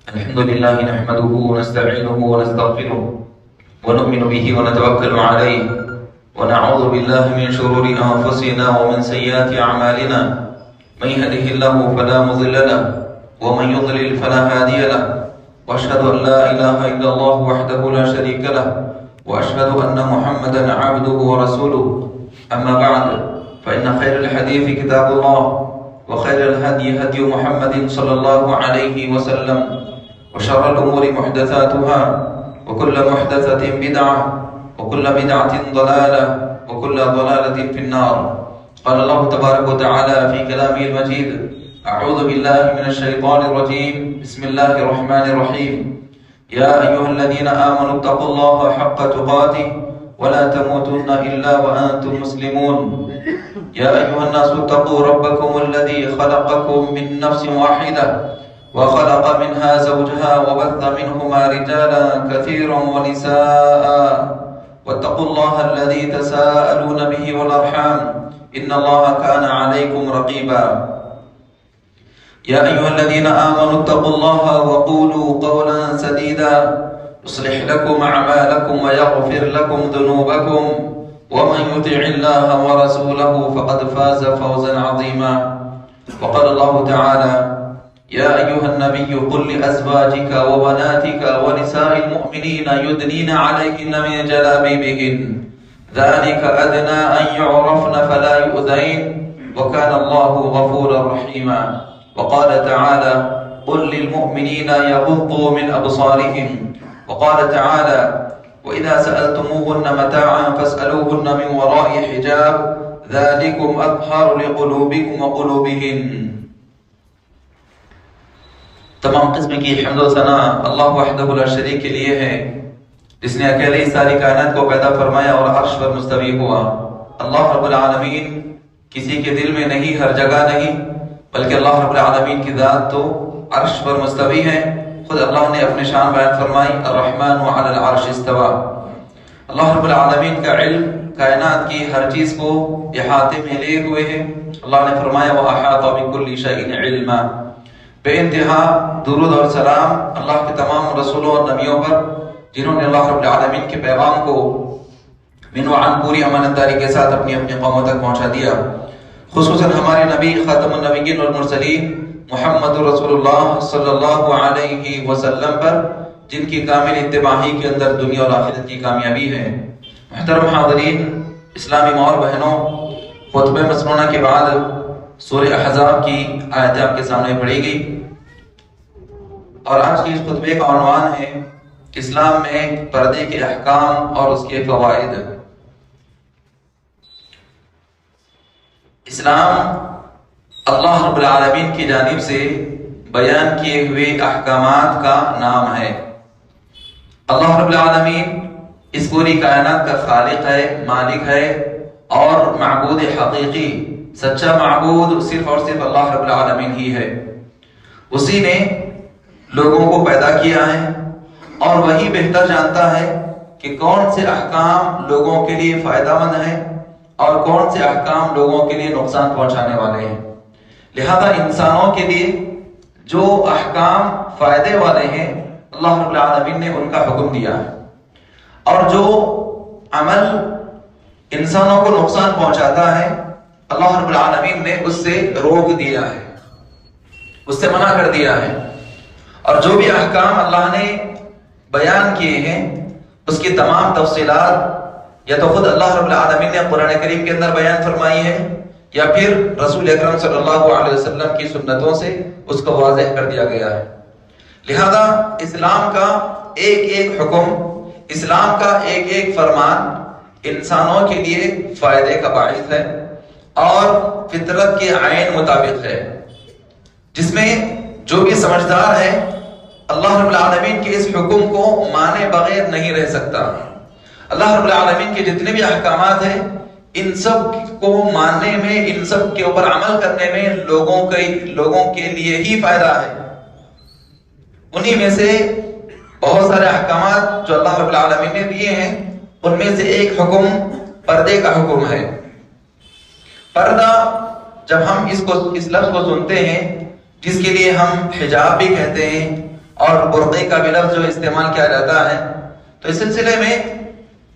الحمد لله نحمده ونستعينه ونستغفره ونؤمن به ونتوكل عليه ونعوذ بالله من شرور أنفسنا ومن سيئات أعمالنا من يهده الله فلا مضل له ومن يضلل فلا هادي له وأشهد أن لا إله إلا الله وحده لا شريك له وأشهد أن محمدا عبده ورسوله أما بعد فإن خير الحديث كتاب الله وخير الهدي هدي محمد صلى الله عليه وسلم وشر الأمور محدثاتها وكل محدثة بدعة وكل بدعة ضلالة وكل ضلالة في النار. قال الله تبارك وتعالى في كلامه المجيد: أعوذ بالله من الشيطان الرجيم، بسم الله الرحمن الرحيم. يا أيها الذين آمنوا اتقوا الله حق تقاته ولا تموتن إلا وأنتم مسلمون. يا أيها الناس اتقوا ربكم الذي خلقكم من نفس واحدة وخلق منها زوجها وبث منهما رجالا كثيرا ونساء واتقوا الله الذي تساءلون به والأرحام إن الله كان عليكم رقيبا. يا أيها الذين آمنوا اتقوا الله وقولوا قولا سديدا يصلح لكم أعمالكم ويغفر لكم ذنوبكم ومن يطع الله ورسوله فقد فاز فوزا عظيما. وقال الله تعالى: يا أيها النبي قل لأزواجك وبناتك ونساء المؤمنين يدنين عليهن من جلابيبهن ذلك أدنى أن يعرفن فلا يؤذين وكان الله غفورا رحيما. وقال تعالى: قل للمؤمنين يغضوا من أبصارهم. وقال تعالى: وإذا سألتموهن متاعا فاسألوهن من وراء حجاب ذلكم أطهر لقلوبكم وقلوبهن. تمام قسم کی حمد و ثنا اللہ وحدہ لا شریک کے لیے ہے، جس نے اکیلے ساری کائنات کو پیدا فرمایا اور عرش پر مستوی ہوا۔ اللہ رب العالمین کسی کے دل میں نہیں، ہر جگہ نہیں، بلکہ اللہ رب العالمین کی ذات تو عرش پر مستوی ہے۔ خود اللہ نے اپنے شان بیان فرمائی: الرحمن علی العرش استوى۔ اللہ رب العالمین کا علم کائنات کی ہر چیز کو احاطے میں لیے ہوئے ہیں۔ اللہ نے فرمایا وَأَحَاطَ بِكُلِّ شَيْءٍ عِلْمًا، بے انتہا درود اور سلام اللہ کے تمام رسولوں اور نبیوں پر جنہوں نے اللہ رب العالمین کے پیغام کو من وعن پوری امانتداری کے ساتھ اپنی اپنی قوموں تک پہنچا دیا۔ خصوصاً ہمارے نبی خاتم النبیین والمرسلین محمد رسول اللہ صلی اللہ علیہ وسلم پر، جن کی کامل اتباع ہی کے اندر دنیا اور آخرت کی کامیابی ہے۔ محترم حاضرین، اسلامی ماں اور بہنوں، خطبہ مسنونہ کے بعد سورہ احزاب کی آیتیں آپ کے سامنے پڑھی گئی، اور آج کی اس خطبے کا عنوان ہے اسلام میں پردے کے احکام اور اس کے فوائد۔ اسلام اللہ رب العالمین کی جانب سے بیان کیے ہوئے احکامات کا نام ہے۔ اللہ رب العالمین اس پوری کائنات کا خالق ہے، مالک ہے اور معبود حقیقی، سچا معبود صرف اور صرف اللہ رب العالمین ہی ہے۔ اسی نے لوگوں کو پیدا کیا ہے اور وہی بہتر جانتا ہے کہ کون سے احکام لوگوں کے لیے فائدہ مند ہیں اور کون سے احکام لوگوں کے لیے نقصان پہنچانے والے ہیں۔ لہذا انسانوں کے لیے جو احکام فائدے والے ہیں اللہ رب العالمین نے ان کا حکم دیا ہے، اور جو عمل انسانوں کو نقصان پہنچاتا ہے اللہ رب العالمین نے اس سے روک دیا ہے، اس سے منع کر دیا ہے۔ اور جو بھی احکام اللہ نے بیان کیے ہیں اس کی تمام تفصیلات یا تو خود اللہ رب العالمین نے قرآن کریم کے اندر بیان فرمائی ہے یا پھر رسول اکرم صلی اللہ علیہ وسلم کی سنتوں سے اس کو واضح کر دیا گیا ہے۔ لہذا اسلام کا ایک ایک حکم، اسلام کا ایک ایک فرمان انسانوں کے لیے فائدے کا باعث ہے اور فطرت کے عین مطابق ہے، جس میں جو بھی سمجھدار ہے اللہ رب العالمین کے اس حکم کو مانے بغیر نہیں رہ سکتا۔ اللہ رب العالمین کے جتنے بھی احکامات ہیں ان سب کو ماننے میں، ان سب کے اوپر عمل کرنے میں لوگوں کے لیے ہی فائدہ ہے۔ انہی میں سے بہت سارے احکامات جو اللہ رب العالمین نے دیے ہیں ان میں سے ایک حکم پردے کا حکم ہے۔ پردہ جب ہم اس لفظ کو سنتے ہیں جس کے لیے ہم حجاب بھی کہتے ہیں اور برقعے کا بھی لفظ جو استعمال کیا جاتا ہے، تو اس سلسلے میں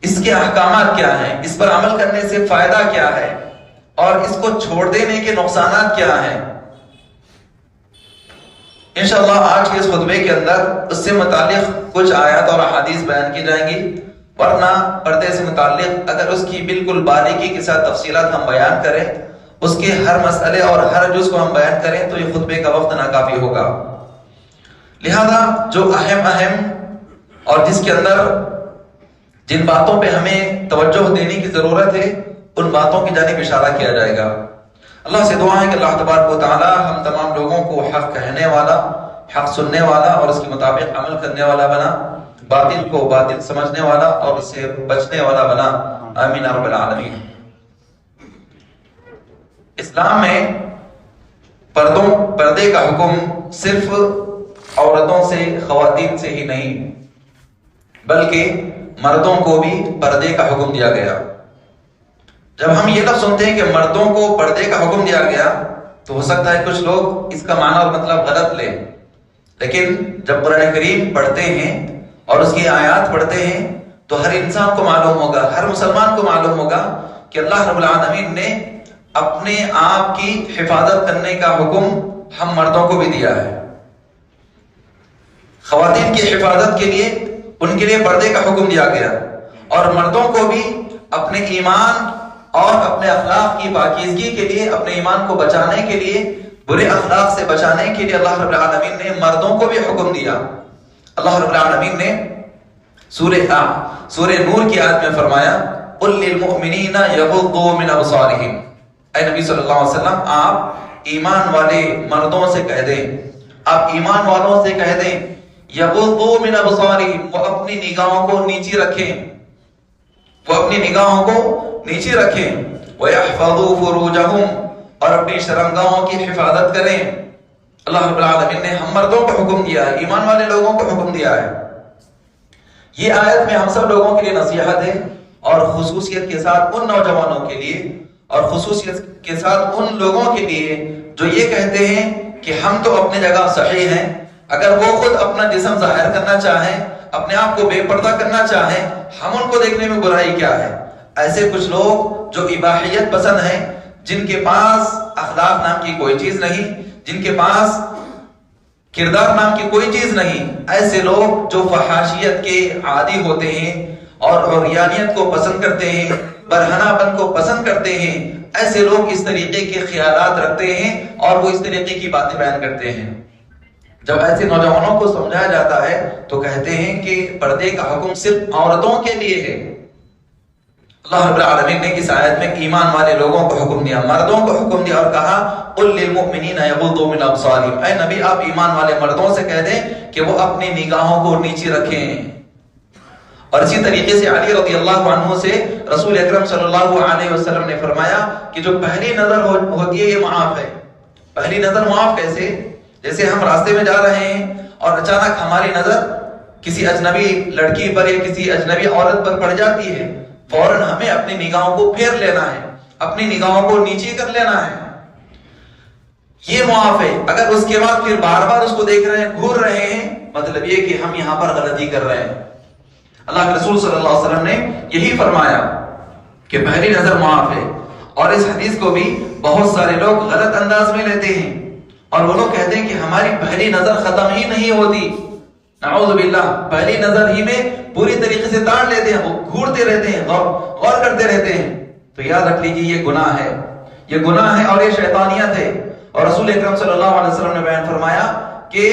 اس کے احکامات کیا ہیں، اس پر عمل کرنے سے فائدہ کیا ہے اور اس کو چھوڑ دینے کے نقصانات کیا ہیں، انشاءاللہ آج کے اس خطبے کے اندر اس سے متعلق کچھ آیات اور احادیث بیان کی جائیں گی۔ ورنہ پردے سے متعلق اگر اس کی بالکل باریکی کے ساتھ تفصیلات ہم بیان کریں، اس کے ہر مسئلے اور ہر جز کو ہم بیان کریں تو یہ خطبے کا وقت ناکافی ہوگا۔ لہذا جو اہم اور جس کے اندر جن باتوں پہ ہمیں توجہ دینے کی ضرورت ہے ان باتوں کی جانب اشارہ کیا جائے گا۔ اللہ سے دعا ہے کہ اللہ تبارک و تعالی ہم تمام لوگوں کو حق کہنے والا، حق سننے والا اور اس کے مطابق عمل کرنے والا بنا، باطل کو باطل سمجھنے والا اور اس سے بچنے والا بنا، آمین رب العالمین۔ اسلام میں پردے کا حکم صرف عورتوں سے، خواتین سے ہی نہیں بلکہ مردوں کو بھی پردے کا حکم دیا گیا۔ جب ہم یہ لفظ سنتے ہیں کہ مردوں کو پردے کا حکم دیا گیا تو ہو سکتا ہے کچھ لوگ اس کا معنی اور مطلب غلط لیں، لیکن جب قرآن کریم پڑھتے ہیں اور اس کی آیات پڑھتے ہیں تو ہر انسان کو معلوم ہوگا، ہر مسلمان کو معلوم ہوگا کہ اللہ رب العالمین نے اپنے آپ کی حفاظت کرنے کا حکم ہم مردوں کو بھی دیا ہے۔ خواتین کی حفاظت کے لیے ان کے لیے پردے کا حکم دیا گیا، اور مردوں کو بھی اپنے ایمان اور اپنے اخلاق کی پاکیزگی کے لیے، اپنے ایمان کو بچانے کے لیے، برے اخلاق سے بچانے کے لیے اللہ رب العالمین نے مردوں کو بھی حکم دیا۔ اللہ رب العالمین نے سورہ نور کی آیت میں فرمایا قُلْ لِلْمُؤْمِنِينَ يَغُضُّوا مِنْ أَبْصَارِهِمْ، اے نبی صلی اللہ علیہ وسلم آپ ایمان والے مردوں سے کہہ دیں، آپ ایمان والوں سے کہہ دیں یغضوا من ابصارہم، وہ اپنی نگاہوں کو نیچی رکھیں، وہ اپنی نگاہوں کو نیچی رکھیں، وَيَحْفَظُوا فُرُوجَهُمْ، اور اپنی شرمگاہوں کی حفاظت کریں۔ اللہ رب العالمین نے ہم مردوں کو حکم دیا ہے، ایمان والے لوگوں کو حکم دیا ہے۔ یہ آیت میں ہم سب لوگوں کے لیے نصیحت ہے اور خصوصیت کے ساتھ ان نوجوانوں کے لیے اور خصوصیت کے ساتھ ان لوگوں کے لیے جو یہ کہتے ہیں کہ ہم تو اپنی جگہ صحیح ہیں، اگر وہ خود اپنا جسم ظاہر کرنا چاہیں، اپنے آپ کو بے پردہ کرنا چاہیں، ہم ان کو دیکھنے میں برائی کیا ہے۔ ایسے کچھ لوگ جو اباحیت پسند ہیں، جن کے پاس اخلاق نام کی کوئی چیز نہیں، جن کے پاس کردار نام کی کوئی چیز نہیں، ایسے لوگ جو فحاشیت کے عادی ہوتے ہیں اور عریانیت کو پسند کرتے ہیں، برہنہ پن کو پسند کرتے ہیں، ایسے لوگ اس طریقے کے خیالات رکھتے ہیں اور وہ اس طریقے کی باتیں بیان کرتے ہیں۔ جب ایسے نوجوانوں کو سمجھایا جاتا ہے تو کہتے ہیں کہ پردے کا حکم صرف عورتوں کے لیے ہے۔ اللہ رب العالمین نے اس آیت میں ایمان والے لوگوں کو حکم دیا، مردوں کو حکم دیا اور کہا قل للمؤمنین یغضوا من ابصارہم، اے نبی آپ ایمان والے مردوں سے کہہ دیں کہ وہ اپنی نگاہوں کو نیچے رکھیں۔ اور اسی طریقے سے علی رضی اللہ عنہ سے رسول اکرم صلی اللہ علیہ وسلم نے فرمایا کہ جو پہلی نظر ہوتی ہے یہ معاف ہے۔ پہلی نظر معاف کیسے؟ جیسے ہم راستے میں جا رہے ہیں اور اچانک ہماری نظر کسی اجنبی لڑکی پر یا کسی اجنبی عورت پر پڑ جاتی ہے، فوراً ہمیں اپنی نگاہوں کو پھیر لینا ہے، اپنی نگاہوں کو نیچے کر لینا ہے، یہ معاف ہے۔ اگر اس کے بعد پھر بار بار اس کو دیکھ رہے ہیں، گھور رہے ہیں، مطلب یہ کہ ہم یہاں پر غلطی کر رہے ہیں۔ اللہ کے رسول صلی اللہ علیہ وسلم نے یہی فرمایا کہ پہلی نظر معاف ہے۔ اور اس حدیث کو بھی بہت سارے لوگ غلط انداز میں لیتے ہیں اور وہ لوگ کہتے ہیں کہ ہماری پہلی نظر ختم ہی نہیں ہوتی، نعوذ باللہ، پہلی نظر ہی میں پوری طریقے سے تاڑ لیتے ہیں، وہ گھورتے رہتے ہیں، غور کرتے رہتے ہیں۔ تو یاد رکھ لیجیے یہ گناہ ہے، یہ گناہ ہے اور یہ شیطانیت ہے۔ اور رسول اکرم صلی اللہ علیہ وسلم نے بیان فرمایا کہ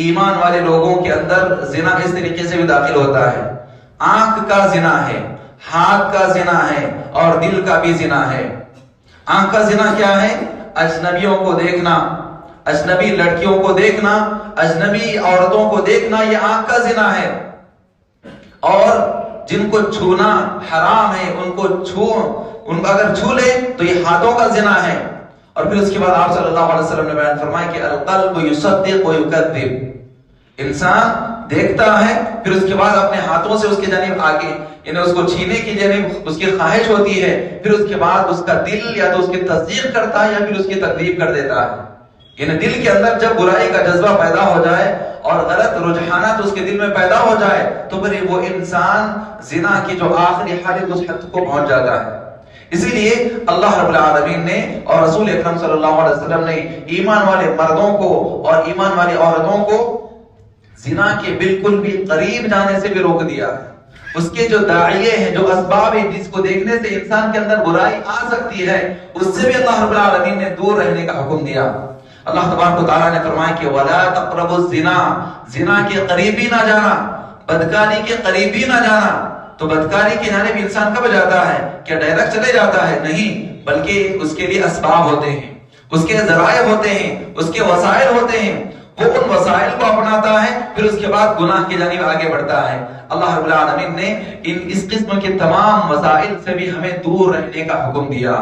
ایمان والے لوگوں کے اندر زنا اس طریقے سے بھی داخل ہوتا ہے، آنکھ کا زنا ہے، ہاتھ کا زنا ہے اور دل کا بھی زنا ہے۔ آنکھ کا زنا کیا ہے؟ اجنبیوں کو دیکھنا، اجنبی لڑکیوں کو دیکھنا، اجنبی عورتوں کو دیکھنا، یہ آنکھ کا زنا ہے۔ اور جن کو چھونا حرام ہے ان کو اگر چھو لے تو یہ ہاتھوں کا زنا ہے۔ اور پھر اس کے بعد آپ صلی اللہ علیہ وسلم نے بیان فرمایا کہ القلب یصدق و یکذب، انسان دیکھتا ہے پھر اس کے بعد اپنے ہاتھوں سے اس کے جانب آگے یعنی اس کو چھینے کی جانب اس کی خواہش ہوتی ہے، پھر اس کے بعد اس کا دل یا تو اس کی تصدیق کرتا ہے یا پھر اس کی تکذیب کر دیتا ہے۔ یعنی دل کے اندر جب برائی کا جذبہ پیدا ہو جائے اور غلط رجحانات اس کے دل میں پیدا ہو جائے تو پھر وہ انسان زنا کی جو آخری حالت اس حد کو پہنچ جاتا ہے۔ اسی لیے اللہ رب العالمین نے اور رسول اکرم صلی اللہ علیہ وسلم نے ایمان والے مردوں کو اور ایمان والی عورتوں کو زنا کے بالکل بھی قریب جانے سے بھی روک دیا ہے۔ اس کے جو داعیے ہیں، جو اسباب ہیں جس کو دیکھنے سے انسان کے اندر برائی آ سکتی ہے، اس سے بھی اللہ رب العالمین نے دور رہنے کا حکم دیا۔ اللہ تبارک و تعالیٰ نے فرمایا کہ وَلَا تَقْرَبُوا الزِّنَا، زنا کے قریب ہی نہ جانا، بدکاری کے قریب ہی نہ جانا۔ تو بدکاری کی جانب انسان کب جاتا ہے؟ کیا ڈائریکٹ چلے جاتا ہے؟ نہیں، بلکہ اس کے لیے اسباب ہوتے ہیں، اس کے ذرائع ہوتے ہیں، اس کے وسائل ہوتے ہیں، وہ ان وسائل کو اپناتا ہے پھر اس کے بعد گناہ کی جانب آگے بڑھتا ہے۔ اللہ رب العالمین نے اس قسم کے تمام وسائل سے بھی ہمیں دور رہنے کا حکم دیا۔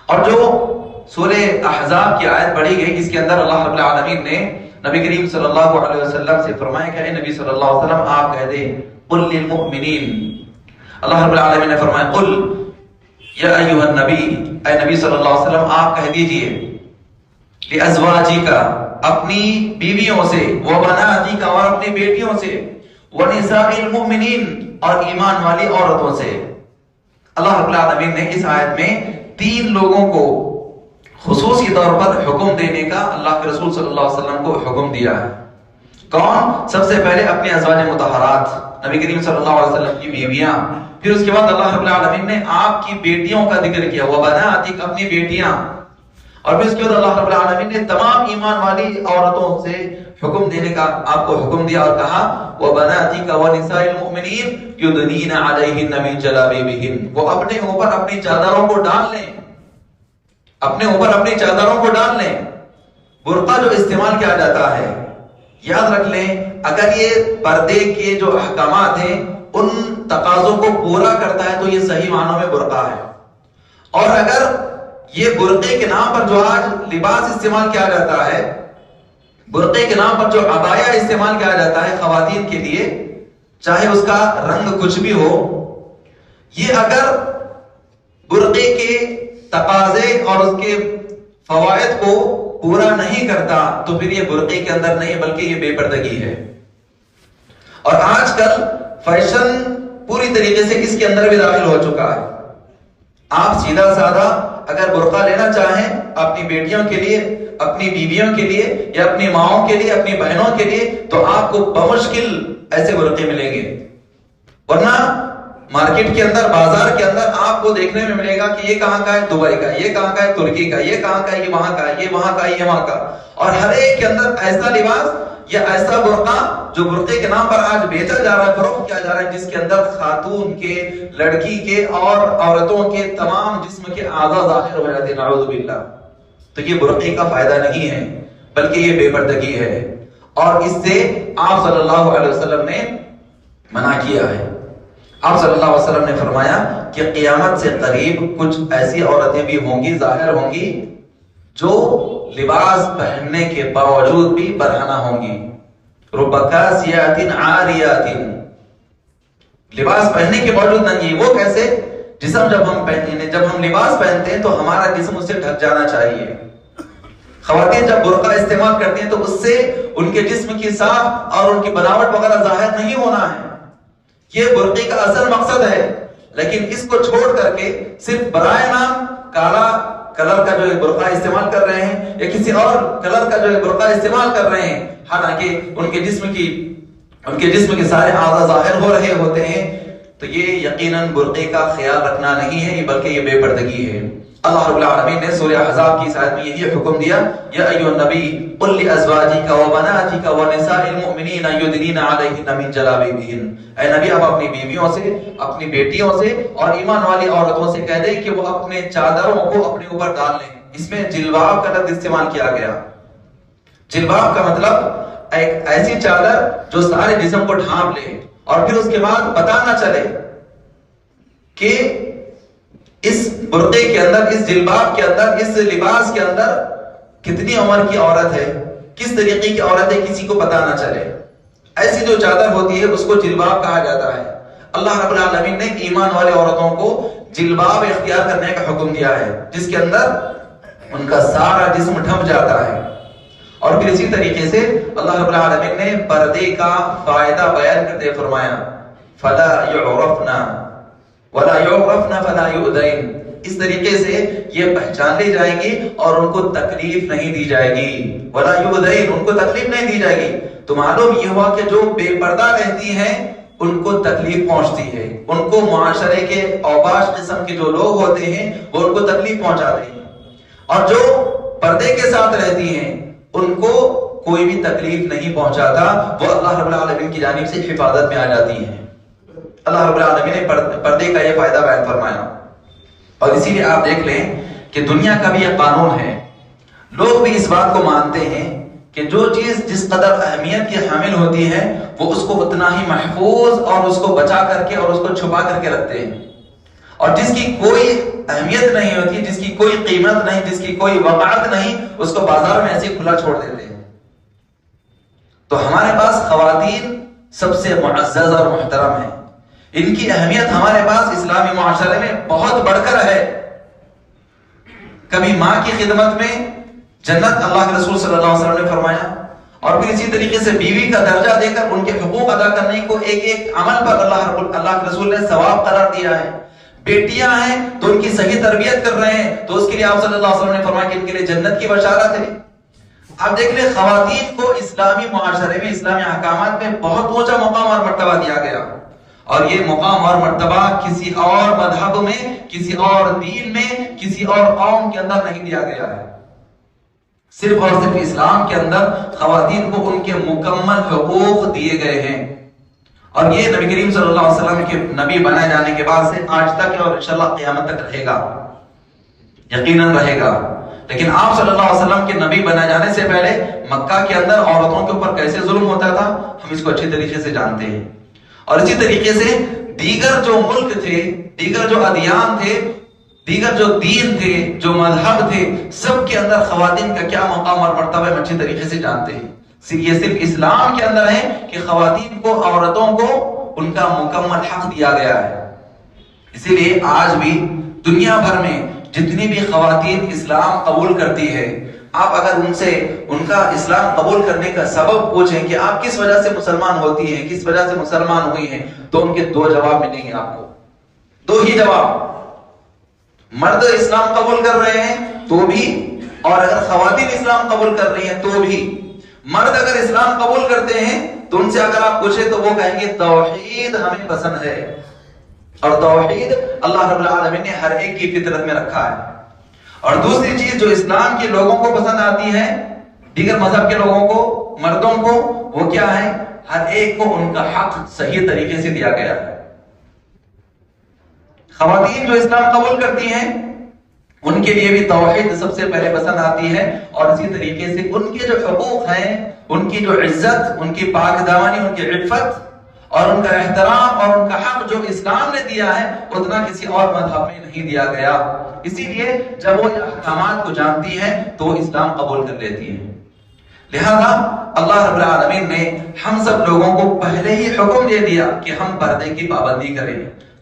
اور جو سورہ احزاب کی آیت پڑھی گئی اس کے اندر اللہ رب العالمین نے نبی کریم صلی اللہ علیہ وسلم سے فرمایا کہ اے نبی صلی اللہ علیہ وسلم آپ کہہ دیں قل للمؤمنین، اللہ رب العالمین نے فرمایا قل یا ایھا النبی، اے نبی صلی اللہ علیہ وسلم آپ کہہ دیجئے لازواجک، اپنی بیویوں سے، وبناتک، اور اپنی بیٹیوں سے، ونساء المؤمنین، اور ایمان والی عورتوں سے۔ اللہ رب العالمین نے اس آیت میں 3 لوگوں کو خصوصی طور پر حکم دینے کا اللہ کے رسول صلی اللہ علیہ وسلم کو حکم دیا ہے۔ کون؟ سب سے پہلے اپنی ازواج مطہرات، نبی کریم صلی اللہ علیہ وسلم کی بیویاں، پھر اس کے بعد اللہ رب العالمین نے آپ کی بیٹیوں کا ذکر کیا، وبناتک، اپنی بیٹیاں، اور پھر اس کے بعد اللہ رب العالمین نے تمام ایمان والی عورتوں سے حکم دینے کا آپ کو حکم دیا اور کہا وَبَنَاتِكَ وَنِسَاءِ الْمُؤْمِنِينَ يُدْنِينَ عَلَيْهِنَّ مِن جَلَابِيبِهِنَّ، وہ اپنے اوپر اپنی چادروں کو ڈال لیں، اپنے اوپر اپنی چادروں کو ڈال لیں۔ برقع جو استعمال کیا جاتا ہے، یاد رکھ لیں اگر یہ پردے کے جو احکامات ہیں ان تقاضوں کو پورا کرتا ہے تو یہ صحیح معنوں میں برقع ہے، اور اگر یہ برقعے کے نام پر جو آج لباس استعمال کیا جاتا ہے، برقعے کے نام پر جو عبایا استعمال کیا جاتا ہے خواتین کے لیے، چاہے اس کا رنگ کچھ بھی ہو، یہ اگر برقعے کے تقاضے اور اس کے فوائد کو پورا نہیں کرتا تو پھر یہ برقعے کے اندر نہیں بلکہ یہ بے پردگی ہے. اور آج کل فیشن پوری طریقے سے اس کے اندر بھی داخل ہو چکا ہے. آپ سیدھا سادہ اگر برقع لینا چاہیں اپنی بیٹیوں کے لیے، اپنی بیویوں کے لیے یا اپنی ماؤں کے لیے، اپنی بہنوں کے لیے، تو آپ کو بمشکل ایسے برقعے ملیں گے. ورنہ مارکیٹ کے اندر، بازار کے اندر آپ کو دیکھنے میں ملے گا کہ یہ کہاں کا ہے، دبئی کا، یہ کہاں کا ہے، ترکی کا، یہ کہاں کا ہے، یہ وہاں کا ہے، یہ وہاں کا ہے، یہ وہاں کا. اور ہر ایک کے اندر ایسا لباس یا ایسا برقع جو برقعے کے نام پر آج بیچا جا رہا ہے، فروخت کیا جا رہا ہے، جس کے اندر خاتون کے، لڑکی کے اور عورتوں کے تمام جسم کے اعضاء ظاہر ہو جاتے ہیں، نعوذ باللہ. تو یہ برقعے کا فائدہ نہیں ہے بلکہ یہ بے پردگی ہے، اور اس سے آپ صلی اللہ علیہ وسلم نے منع کیا ہے. آپ صلی اللہ علیہ وسلم نے فرمایا کہ قیامت سے قریب کچھ ایسی عورتیں بھی ہوں گی، ظاہر ہوں گی، جو لباس پہننے کے باوجود بھی برہنہ ہوں گی. رب کاسیات عاریات، لباس پہننے کے باوجود نہیں. وہ کیسے؟ جسم جب ہم لباس پہنتے ہیں تو ہمارا جسم اس سے ڈھک جانا چاہیے. خواتین جب برقع استعمال کرتی ہیں تو اس سے ان کے جسم کی صاف اور ان کی بناوٹ وغیرہ ظاہر نہیں ہونا ہے. یہ برقعے کا اصل مقصد ہے. لیکن اس کو چھوڑ کر کے صرف برائے نام کالا کلر کا جو ہے برقع استعمال کر رہے ہیں یا کسی اور کلر کا جو ہے برقع استعمال کر رہے ہیں، حالانکہ ان کے جسم کے سارے اعضاء ظاہر ہو رہے ہوتے ہیں، تو یہ یقیناً برقعے کا خیال رکھنا نہیں ہے بلکہ یہ بے پردگی ہے. اللہ رب العالمین نے سورہ احزاب کی آیت میں یہی حکم دیا، یا ایھا النبی قل لازواجک وبناتک ونساء المؤمنین یدنین علیہن من جلابیبہن. اے نبی آپ اپنی بیویوں سے، اپنی بیٹیوں سے اور ایمان والی عورتوں سے کہہ دیں کہ وہ اپنے چادروں کو اپنے اوپر ڈال لیں. اس میں جلباب کا لفظ استعمال کیا گیا. جلباب کا مطلب ایک ایسی چادر جو سارے جسم کو ڈھانپ لے اور پھر اس کے بعد پتہ نہ چلے کہ اس برقعے کے اندر، اس جلباب کے اندر، اس لباس کے اندر کتنی عمر کی عورت ہے، کس طریقے کی عورت ہے، کسی کو پتہ نہ چلے. ایسی جو چادر ہوتی ہے اس کو جلباب کہا جاتا ہے. اللہ رب العالمین نے ایمان والے عورتوں کو جلباب اختیار کرنے کا حکم دیا ہے، جس کے اندر ان کا سارا جسم ڈھک جاتا ہے. اور پھر اسی طریقے سے اللہ رب العالمین نے پردے کا فائدہ بیان کرتے فرمایا فلا يعرفنا ولا يعرفنا فلا يؤذين. اس طریقے سے یہ پہچان لی جائیں گی اور ان کو تکلیف نہیں دی جائے گی. ولا يؤذين، ان کو تکلیف نہیں دی جائے گی. تو معلوم یہ ہوا کہ جو بے پردہ رہتی ہیں ان کو تکلیف پہنچتی ہے، ان کو معاشرے کے اوباش قسم کے جو لوگ ہوتے ہیں وہ ان کو تکلیف پہنچاتے ہیں، اور جو پردے کے ساتھ رہتی ہیں ان کو کوئی بھی تکلیف نہیں پہنچاتا، وہ اللہ رب العالمین کی جانب سے حفاظت میں آ جاتی ہیں. اللہ رب العالمین نے پردے کا یہ فائدہ بیان فرمایا. اور اسی لیے آپ دیکھ لیں کہ دنیا کا بھی یہ قانون ہے، لوگ بھی اس بات کو مانتے ہیں کہ جو چیز جس قدر اہمیت کی حامل ہوتی ہے وہ اس کو اتنا ہی محفوظ اور اس کو بچا کر کے اور اس کو چھپا کر کے رکھتے ہیں، اور جس کی کوئی اہمیت نہیں ہوتی، جس کی کوئی قیمت نہیں، جس کی کوئی وقعت نہیں، اس کو بازار میں ایسے کھلا چھوڑ دیتے ہیں. تو ہمارے پاس خواتین سب سے معزز اور محترم ہیں. ان کی اہمیت ہمارے پاس اسلامی معاشرے میں بہت بڑھ کر ہے. کبھی ماں کی خدمت میں جنت اللہ کے رسول صلی اللہ علیہ وسلم نے فرمایا، اور پھر اسی طریقے سے بیوی کا درجہ دے کر ان کے حقوق ادا کرنے کو ایک ایک عمل پر اللہ کے رسول نے ثواب قرار دیا ہے. بیٹیاں ہیں تو ان کی صحیح تربیت کر رہے ہیں تو اس کے لیے آپ صلی اللہ علیہ وسلم نے فرمایا کہ ان کے لیے جنت کی بشارت ہے. آپ دیکھ لیں خواتین کو اسلامی معاشرے میں، اسلامی احکامات میں بہت اونچا مقام اور مرتبہ دیا گیا، اور یہ مقام اور مرتبہ کسی اور مذہب میں، کسی اور دین میں، کسی اور قوم کے اندر نہیں دیا گیا ہے. صرف اور صرف اسلام کے اندر خواتین کو ان کے مکمل حقوق دیے گئے ہیں. اور یہ نبی کریم صلی اللہ علیہ وسلم کے نبی بنائے جانے کے بعد سے آج تک اور انشاءاللہ قیامت تک رہے گا، یقیناً رہے گا. لیکن آپ صلی اللہ علیہ وسلم کے نبی بنائے جانے سے پہلے مکہ کے اندر عورتوں کے اوپر کیسے ظلم ہوتا تھا ہم اس کو اچھی طریقے سے جانتے ہیں. اور اسی طریقے سے دیگر جو ملک تھے، دیگر جو ادیان تھے، دیگر جو دین تھے، جو مذہب تھے، سب کے اندر خواتین کا کیا مقام اور مرتبہ ہم اچھی طریقے سے جانتے ہیں. یہ صرف اسلام کے اندر ہے کہ خواتین کو، عورتوں کو ان کا مکمل حق دیا گیا ہے. اسی لیے آج بھی دنیا بھر میں جتنی بھی خواتین اسلام قبول کرتی ہے، آپ اگر ان سے ان کا اسلام قبول کرنے کا سبب پوچھیں کہ آپ کس وجہ سے مسلمان ہوتی ہیں، کس وجہ سے مسلمان ہوئی ہیں، تو ان کے دو جواب ملیں گے آپ کو، دو ہی جواب۔ مرد اسلام قبول کر رہے ہیں تو بھی، اور اگر خواتین اسلام قبول کر رہی ہیں تو بھی۔ مرد اگر اسلام قبول کرتے ہیں تو ان سے اگر آپ پوچھیں تو وہ کہیں گے توحید ہمیں پسند ہے، اور توحید اللہ رب العالمین نے ہر ایک کی فطرت میں رکھا ہے۔ اور دوسری چیز جو اسلام کے لوگوں کو پسند آتی ہے، دیگر مذہب کے لوگوں کو، مردوں کو، وہ کیا ہے؟ ہر ایک کو ان کا حق صحیح طریقے سے دیا گیا ہے۔ خواتین جو اسلام قبول کرتی ہیں ان کے لیے بھی توحید سب سے پہلے پسند آتی ہے، اور اسی طریقے سے ان کے جو حقوق ہیں، ان کی جو عزت، ان کی پاک دامنی، ان کی عفت اور ان کا احترام اور ان کا حق جو اسلام نے دیا ہے اتنا کسی اور مذہب میں نہیں دیا گیا۔ اسی لیے جب وہ احکامات کو جانتی ہیں تو وہ اسلام قبول کر لیتی ہیں۔ لہذا اللہ رب العالمین نے ہم سب لوگوں کو پہلے ہی حکم دے دیا کہ ہم پردے کی پابندی کریں۔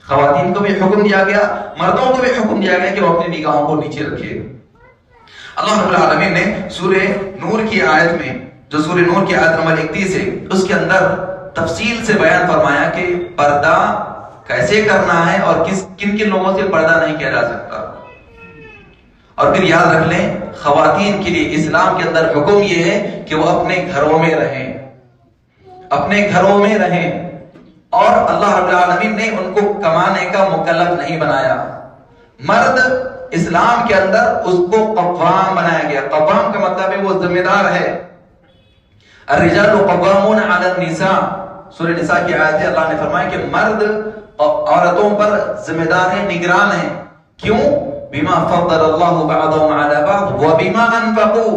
خواتین کو بھی حکم دیا گیا، مردوں کو بھی حکم دیا گیا کہ وہ اپنی نگاہوں کو نیچے رکھے۔ اللہ رب العالمین نے سورہ نور کی آیت میں، جو سورہ نور کی آیت نمبر 31 ہے، اس کے اندر تفصیل سے بیان فرمایا کہ پردہ کیسے کرنا ہے اور کن کن لوگوں سے پردہ نہیں کیا جا سکتا۔ اور پھر یاد رکھ لیں، خواتین کے لیے اسلام کے اندر حکم یہ ہے کہ وہ اپنے گھروں میں رہیں، اپنے گھروں میں رہیں، اور اللہ رب العالمین نے ان کو کمانے کا مکلف نہیں بنایا۔ مرد اسلام کے اندر اس کو قوام بنایا گیا۔ قوام کا مطلب ہے وہ ذمہ دار ہے۔ الرجال قوامون علی النساء، سورہ نساء کی آیت ہے، اللہ نے فرمایا کہ مرد عورتوں پر ذمہ دار ہیں، نگران ہیں۔ کیوں؟ بما فضل اللہ بعضهم علی بعض وبما انفقوا،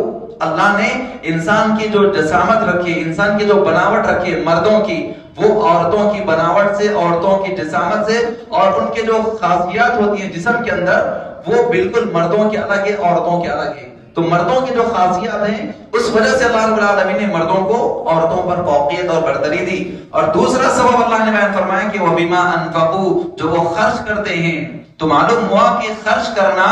اللہ نے انسان کی جو جسامت رکھی، انسان کی جو بناوٹ رکھی ہے مردوں کی، وہ عورتوں کی بناوٹ سے، عورتوں کی جسامت سے، اور ان کے جو خاصیات ہوتی ہیں جسم کے اندر، وہ بالکل مردوں کے الگ ہے، عورتوں کے الگ ہے۔ تو مردوں کی جو خاصیات ہیں اس وجہ سے اللہ رب العالمین نے مردوں کو عورتوں پر فوقیت اور برتری دی۔ اور دوسرا سبب اللہ نے بیان فرمایا کہ وَبِمَا أَنفَقُوا، جو وہ خرچ کرتے ہیں۔ تو معلوم ہوا کہ خرچ کرنا،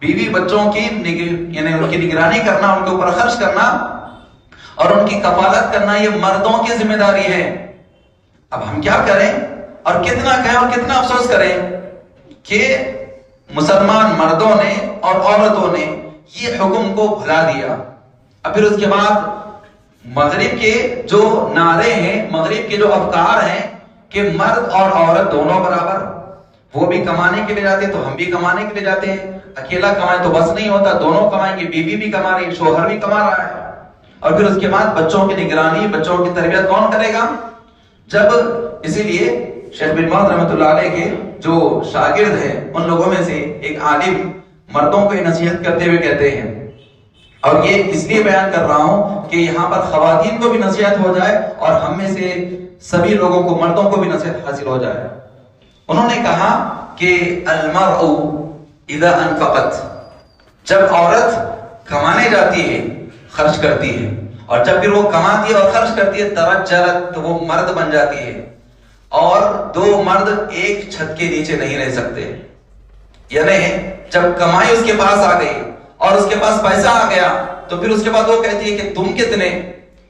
بیوی بچوں کی یعنی ان کی نگرانی کرنا، ان کے اوپر خرچ کرنا اور ان کی کفالت کرنا، یہ مردوں کی ذمہ داری ہے۔ اب ہم کیا کریں اور کتنا کہیں اور کتنا افسوس کریں کہ مسلمان مردوں نے اور عورتوں نے یہ حکم کو بھلا دیا۔ اب پھر اس کے بعد مغرب کے جو نعرے ہیں، مغرب کے جو افکار ہیں کہ مرد اور عورت دونوں برابر، وہ بھی کمانے کے لیے جاتے ہیں تو ہم بھی کمانے کے لیے جاتے ہیں، اکیلا کمائے تو بس نہیں ہوتا، دونوں کمائیں گے، بیوی بھی کما رہی ہے، شوہر بھی کما رہا ہے۔ اور پھر اس کے بعد بچوں کی نگرانی، بچوں کی تربیت کون کرے گا؟ جب اسی لیے شیخ بن باز رحمۃ اللہ علیہ کے جو شاگرد ہیں ان لوگوں میں سے ایک عالم مردوں کو یہ نصیحت کرتے ہوئے کہتے ہیں، اور یہ اس لیے بیان کر رہا ہوں کہ یہاں پر خواتین کو بھی نصیحت ہو جائے اور ہم میں سے سبھی لوگوں کو، مردوں کو بھی نصیحت حاصل ہو جائے۔ انہوں نے کہا کہ المرء اذا انفقت، جب عورت کمانے جاتی ہے، خرچ کرتی ہے، اور جب پھر وہ کماتی ہے اور خرچ کرتی ہے، ترجلت، تو وہ مرد بن جاتی ہے، اور دو مرد ایک چھت کے نیچے نہیں رہ سکتے۔ یعنی جب کمائی اس کے پاس آ گئی اور اس کے پاس پیسہ آ گیا تو پھر اس کے بعد وہ کہتی ہے کہ تم کتنے،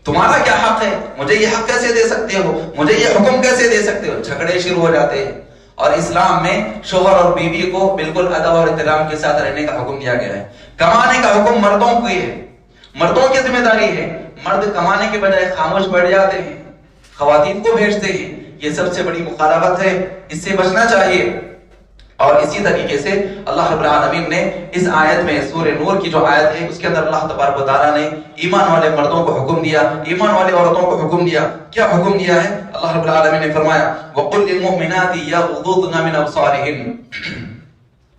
تمہارا کیا حق ہے، مجھے یہ حق کیسے دے سکتے ہو، مجھے یہ حکم کیسے دے سکتے ہو، جھگڑے شروع ہو جاتے ہیں۔ اور اسلام میں شوہر اور بیوی کو بالکل ادب اور احترام کے ساتھ رہنے کا حکم دیا گیا ہے۔ کمانے کا حکم مردوں کو ہی ہے، مردوں کی ذمہ داری ہے۔ مرد کمانے کے بجائے خاموش بیٹھ جاتے ہیں، خواتین کو بھیجتے ہیں، یہ سب سے بڑی مخالفت ہے، اس سے بچنا چاہیے۔ اور اسی طریقے سے اللہ رب العالمین نے اس آیت میں، سورہ نور کی جو آیت ہے اس کے اندر اللہ تبارک و تعالیٰ نے ایمان والے مردوں کو حکم دیا، ایمان والے عورتوں کو حکم دیا۔ کیا حکم دیا ہے؟ اللہ رب العالمین نے فرمایا وَقُلْ لِلْمُؤْمِنَاتِ يَغْضُضْنَ مِنْ أَبْصَارِهِنَّ،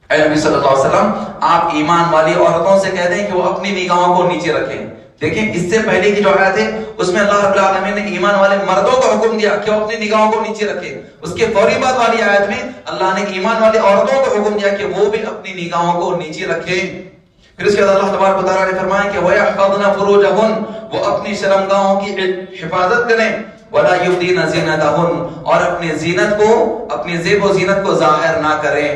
اے نبی صلی اللہ علیہ وسلم آپ ایمان والی عورتوں سے کہہ دیں کہ وہ اپنی نگاہوں کو نیچے رکھیں۔ دیکھیں اس سے پہلے کی جو آیت ہے اس میں اللہ رب العالمین نے ایمان والے مردوں کو حکم دیا کہ وہ اپنی نگاہوں کو نیچے رکھیں، اس کے فوری بعد والی آیت میں اللہ نے ایمان والے عورتوں کو حکم دیا کہ وہ بھی اپنی نگاہوں کو نیچے رکھیں۔ پھر اس کے بعد اللہ تبارک و تعالیٰ نے فرمایا کہ وَيَحْفَظْنَ فُرُوجَهُنَّ، وہ اپنی شرمگاہوں کی حفاظت کریں، ولا یبدین زینتہن، اور اپنی زینت کو، اپنی زیب و زینت کو ظاہر نہ کریں.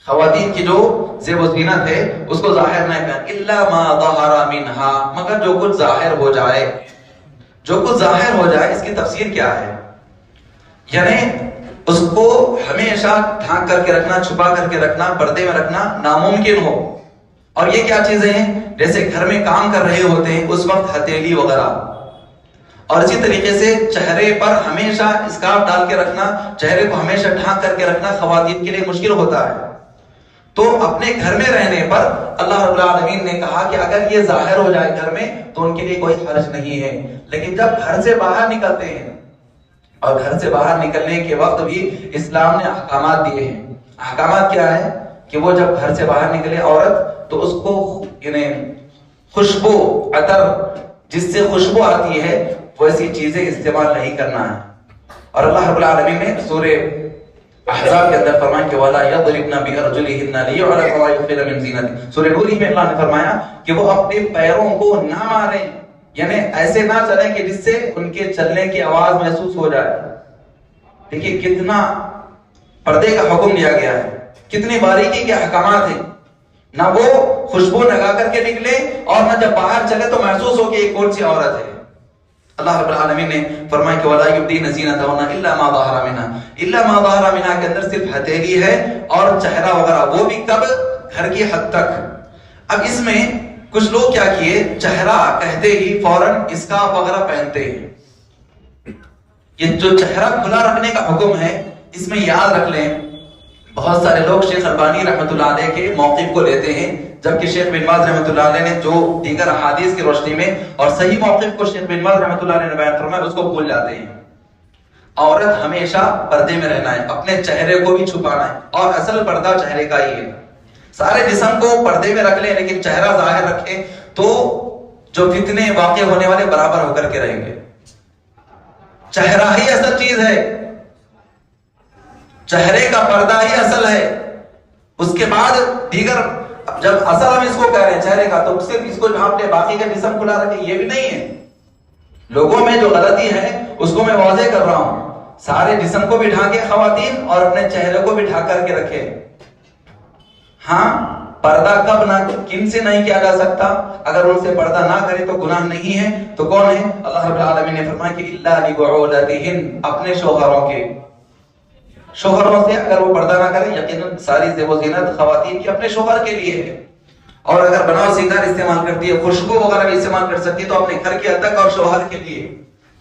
خواتین کی جو زیب و زینت ہے اس کو ظاہر نہ کریں. الا ما ظہر منہا، مگر جو کچھ ظاہر ہو جائے. جو کچھ ظاہر ہو جائے اس کی تفسیر کیا ہے؟ یعنی اس کو ہمیشہ ڈھانک کر کے رکھنا، چھپا کر کے رکھنا، پردے میں رکھنا ناممکن ہو. اور یہ کیا چیزیں ہیں؟ جیسے گھر میں کام کر رہے ہوتے ہیں اس وقت ہتھیلی وغیرہ، اور اسی طریقے سے چہرے پر ہمیشہ اسکارف ڈال کے رکھنا، چہرے کو ہمیشہ ڈھانک کر کے رکھنا خواتین کے لیے مشکل ہوتا ہے. تو اپنے گھر میں رہنے پر اللہ رب العالمین نے کہا کہ اگر یہ ظاہر ہو جائے گھر میں تو ان کے لیے کوئی حرج نہیں ہے. لیکن جب گھر سے باہر نکلتے ہیں، اور گھر سے باہر نکلنے کے وقت بھی اسلام نے احکامات دیے ہیں. احکامات کیا ہے؟ کہ وہ جب گھر سے باہر نکلے عورت تو اس کو یعنی خوشبو، عطر، جس سے خوشبو آتی ہے ویسی چیزیں استعمال نہیں کرنا ہے. اور اللہ رب العالمین نے سورہ احزاب کے اندر فرمایا کہ وَلَا يَضْرِبْنَ بِأَرْجُلِهِنَّ لِيُعْرَفَ مَا يُخْفِينَ مِنْ زِينَتِهِنَّ. سورہ نور میں اللہ نے فرمایا کہ وہ اپنے پیروں کو نہ ماریں، یعنی ایسے نہ چلیں کہ جس سے ان کے چلنے کی آواز محسوس ہو جائے. دیکھیے کتنا پردے کا حکم دیا گیا ہے، کتنی باریکی کے احکامات ہیں. نہ وہ خوشبو لگا کر کے نکلے اور نہ جب باہر چلے تو محسوس ہو کہ یہ کون سی عورت ہے. اللہ رب العالمین نے فرمایا کہ وَلَا يُبْدِينَ زِينَتَهُنَّ إِلَّا مَا ظَهَرَ مِنْهَا. إِلَّا مَا ظَهَرَ مِنْهَا کے اندر صرف ہتھیلی ہے اور چہرہ وغیرہ، وہ بھی کب؟ گھر کی حد تک. اب اس میں کچھ لوگ کیا کیے، چہرہ کہتے ہی فوراً اسکارف وغیرہ پہنتے ہیں. یہ جو چہرہ کھلا رکھنے کا حکم ہے اس میں یاد رکھ لیں، بہت سارے لوگ شیخ البانی رحمۃ اللہ علیہ کے موقف کو لیتے ہیں، جبکہ شیخ بن باز رحمۃ اللہ علیہ نے جو دیگر احادیث کی روشنی میں اور صحیح موقف کو شیخ بن باز رحمۃ اللہ علیہ نے بیان فرمایا اس کو بھول جاتے ہیں. عورت ہمیشہ پردے میں رہنا ہے، اپنے چہرے کو بھی چھپانا ہے، اور اصل پردہ چہرے کا ہی ہے. سارے جسم کو پردے میں رکھ لیں لیکن چہرہ ظاہر رکھیں تو جو فتنے واقع ہونے والے برابر ہو کر کے رہیں گے. چہرہ ہی اصل چیز ہے، چہرے کا پردہ ہی اصل ہے. اس کے بعد دیگر، جب اصل ہم اس کو کہہ رہے ہیں چہرے کا تو صرف اس کو ڈھانپ لے، باقی کا جسم کھلا رکھے، یہ بھی نہیں ہے. لوگوں میں جو غلطی ہے اس کو میں واضح کر رہا ہوں. سارے جسم کو بھی ڈھانکے خواتین اور اپنے چہرے کو بھی ڈھانک کر کے رکھے. ہاں پردہ کب نہ کن سے نہیں کیا جا سکتا، اگر ان سے پردہ نہ کرے تو گناہ نہیں ہے تو کون ہے؟ اللہ رب العالمین نے فرمایا کہ الا لبعولتہن، اپنے شوہروں کے. شوہروں سے اگر وہ پردہ نہ کرے یقیناً ساری زیب و زینت خواتین کی اپنے شوہر کے لیے ہے. اور اگر بناؤ سنگار استعمال کرتی ہے، خوشبو وغیرہ بھی استعمال کر سکتی ہے تو اپنے گھر کے حد تک اور شوہر کے لیے.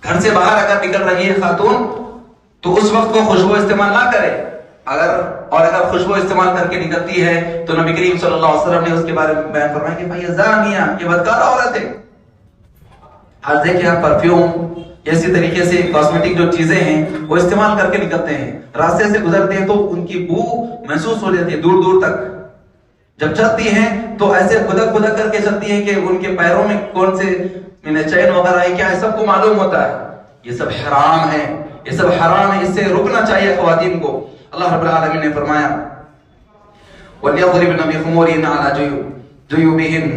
گھر سے باہر اگر نکل رہی ہے خاتون تو اس وقت وہ خوشبو استعمال نہ کرے. اگر خوشبو استعمال کر کے نکلتی ہے تو نبی کریم صلی اللہ علیہ وسلم نے اس کے بارے میں بیان فرمایا کہ بھائی زانیہ، یہ بدکار عورت ہے. آج دیکھیں آپ پرفیوم اسی طریقے سے کاسمیٹک جو چیزیں ہیں وہ استعمال کر کے نکلتے ہیں، راستے سے گزرتے ہیں تو ان کی بو محسوس ہو جاتی ہے دور دور تک. جب چلتی ہیں تو ایسے خدک خدک کر کے چلتی ہیں کہ ان کے پیروں میں کون سے چین وغیرہ ہے کیا ہے سب کو معلوم ہوتا ہے. یہ سب حرام ہے، یہ سب حرام ہے، اس سے رکنا چاہیے خواتین کو. اللہ رب العالمین نے فرمایا وَلْيَضْرِبْنَ بِخُمُورِهِنَّ عَلَى جُيُوبِهِنَّ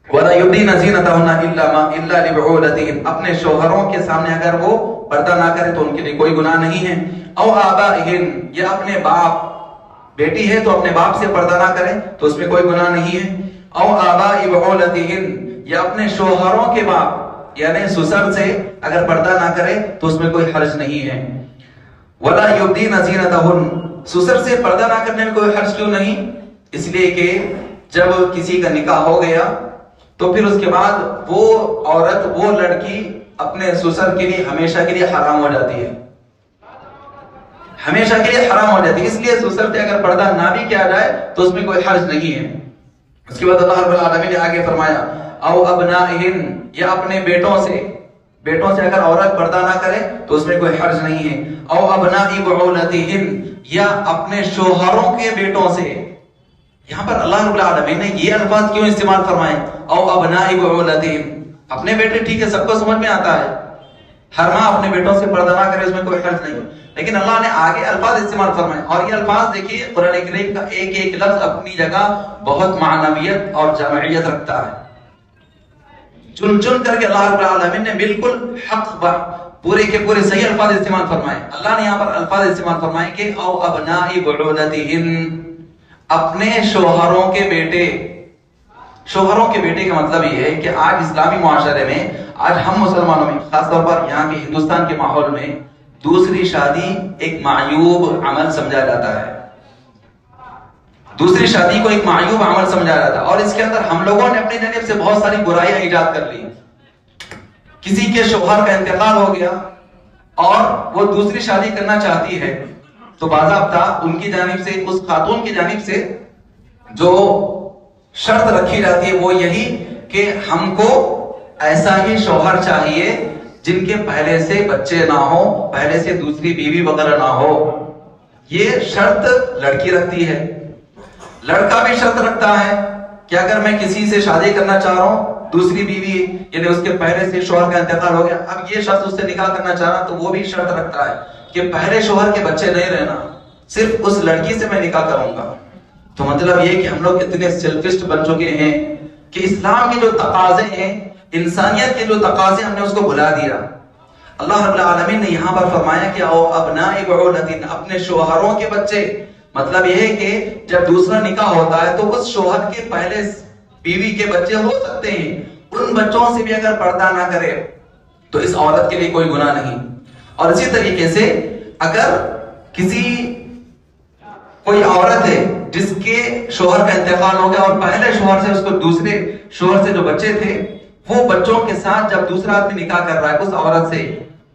وَلَا يُبْدِينَ زِينَتَهُنَّ إِلَّا لِبُعُولَتِهِنَّ، اپنے شوہروں کے سامنے اگر وہ پردہ نہ کرے تو ان کے لیے کوئی گناہ نہیں ہے. او آبائهن، یا اپنے باپ، بیٹی ہے تو اپنے باپ سے پردہ نہ کرے تو اس میں کوئی گناہ نہیں ہے. او آباء بعولتهن، یا اپنے شوہروں کے باپ یعنی سسر سے اگر پردہ نہ کرے تو اس میں کوئی حرج نہیں ہے. وَلَا يُبْدِينَ زِينَتَهُنَّ، سسر سے پردہ نہ کرنے میں کوئی حرج کیوں نہیں؟ اس لیے کہ جب کسی کا نکاح ہو گیا تو پھر اس کے بعد وہ عورت، وہ لڑکی اپنے سسر کے لیے ہمیشہ کے لیے حرام ہو جاتی ہے، ہمیشہ کے لیے حرام ہو جاتی ہے. اس لیے سسر سے اگر پردہ نہ بھی کیا جائے تو اس میں کوئی حرج نہیں ہے. اس کے بعد اللہ رب العالمین نے آگے فرمایا او ابنائہن، یا اپنے بیٹوں سے اگر عورت پردہ نہ کرے تو اس میں کوئی حرج نہیں ہے. او ابناء بعولتہن، یا اپنے شوہروں کے بیٹوں سے. یہاں پر اللہ رب العالمین نے یہ الفاظ کیوں استعمال فرمائے؟ او ابناء بعولتہن، اپنے بیٹے ٹھیک ہے سب کو سمجھ میں آتا ہے، ہر ماں اپنے بیٹوں سے پردہ نہ کرے اس میں کوئی حرج نہیں، لیکن اللہ نے آگے الفاظ استعمال فرمائے. اور یہ الفاظ دیکھیے قرآن کریم کا ایک ایک لفظ اپنی جگہ بہت معنویت اور جامعیت رکھتا ہے. چن چن کر کے اللہ رب العالمین نے بالکل حق پورے کے پورے صحیح الفاظ استعمال فرمائے. اللہ نے یہاں پر الفاظ استعمال فرمائے کہ او ابناء بعولتہن، اپنے شوہروں کے بیٹے. شوہروں کے بیٹے کا مطلب یہ ہے کہ آج اسلامی معاشرے میں، آج ہم مسلمانوں میں، خاص طور پر یہاں کے ہندوستان کے ماحول میں، دوسری شادی ایک معیوب عمل سمجھا جاتا ہے. دوسری شادی کو ایک معیوب عمل سمجھا جاتا ہے، اور اس کے اندر ہم لوگوں نے اپنی جانب سے بہت ساری برائیاں ایجاد کر لی. کسی کے شوہر کا انتقال ہو گیا اور وہ دوسری شادی کرنا چاہتی ہے، تو باضابطہ ان کی جانب سے، اس خاتون کی جانب سے جو شرط رکھی جاتی ہے وہ یہی کہ ہم کو ایسا ہی شوہر چاہیے جن کے پہلے سے بچے نہ ہو، پہلے سے دوسری بیوی وغیرہ نہ ہو. یہ شرط لڑکی رکھتی ہے. لڑکا بھی شرط رکھتا ہے کہ اگر میں کسی سے شادی کرنا چاہ رہا ہوں، دوسری بیوی یعنی اس کے پہلے سے شوہر کا انتقال ہو گیا، اب یہ شخص اس سے نکاح کرنا چاہ رہا تو وہ بھی شرط رکھتا ہے کہ پہلے شوہر کے بچے نہیں رہنا، صرف اس لڑکی سے میں نکاح کروں گا. تو مطلب یہ کہ ہم لوگ اتنے سیلفسٹ بن چکے ہیں کہ اسلام کے جو تقاضے ہیں، انسانیت کے جو تقاضے، ہم نے اس کو بھلا دیا. اللہ رب العالمین نے یہاں پر فرمایا کہ او ابناء بعولتہن، اپنے شوہروں کے بچے. مطلب یہ ہے کہ جب دوسرا نکاح ہوتا ہے تو اس شوہر کے پہلے بیوی کے بچے ہو سکتے ہیں، ان بچوں سے بھی اگر پردہ نہ کرے تو اس عورت کے لیے کوئی گناہ نہیں. اور اسی طریقے سے اگر کوئی عورت ہے جس کے شوہر کا انتقال ہو گیا اور پہلے شوہر سے اس کو دوسرے شوہر سے جو بچے تھے، وہ بچوں کے ساتھ جب دوسرا آدمی نکاح کر رہا ہے اس عورت سے،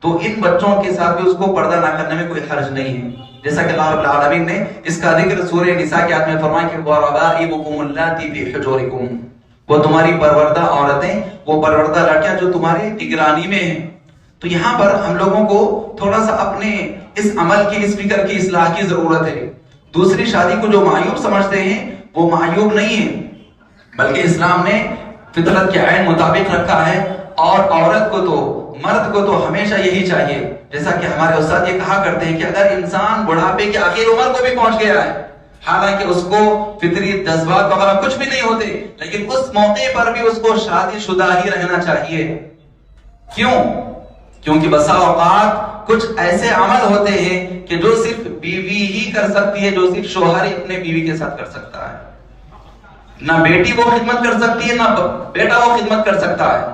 تو ان بچوں کے ساتھ بھی اس کو پردہ نہ کرنے میں کوئی حرج نہیں ہے. جیسا کہ اللہ رب العالمین نے اس کا ذکر سورہ نساء کی آیت میں فرمایا کہ وَرَبَائِبُكُمُ اللَّاتِي فِي حُجُورِكُمْ، وہ تمہاری پروردہ عورتیں، وہ پروردہ لڑکیاں جو تمہاری نگرانی میں ہیں. تو یہاں پر ہم لوگوں کو تھوڑا سا اپنے اس عمل کی، اس فکر کی اصلاح کی ضرورت ہے. دوسری شادی کو جو معیوب سمجھتے ہیں وہ معیوب نہیں ہے، بلکہ اسلام نے فطرت کے عین مطابق رکھا ہے. اور عورت کو تو، مرد کو تو ہمیشہ یہی چاہیے، جیسا کہ ہمارے استاد یہ کہا کرتے ہیں کہ اگر انسان بڑھاپے کی آخر عمر کو بھی پہنچ گیا ہے، حالانکہ اس کو فطری جذبات وغیرہ کچھ بھی نہیں ہوتے، لیکن اس موقع پر بھی اس کو شادی شدہ ہی رہنا چاہیے. کیوں؟ کیونکہ بسا اوقات کچھ ایسے عمل ہوتے ہیں کہ جو صرف بیوی ہی کر سکتی ہے، جو صرف شوہر ہی اپنے بیوی کے ساتھ کر سکتا ہے. نہ بیٹی وہ خدمت کر سکتی ہے، نہ بیٹا وہ خدمت کر سکتا ہے،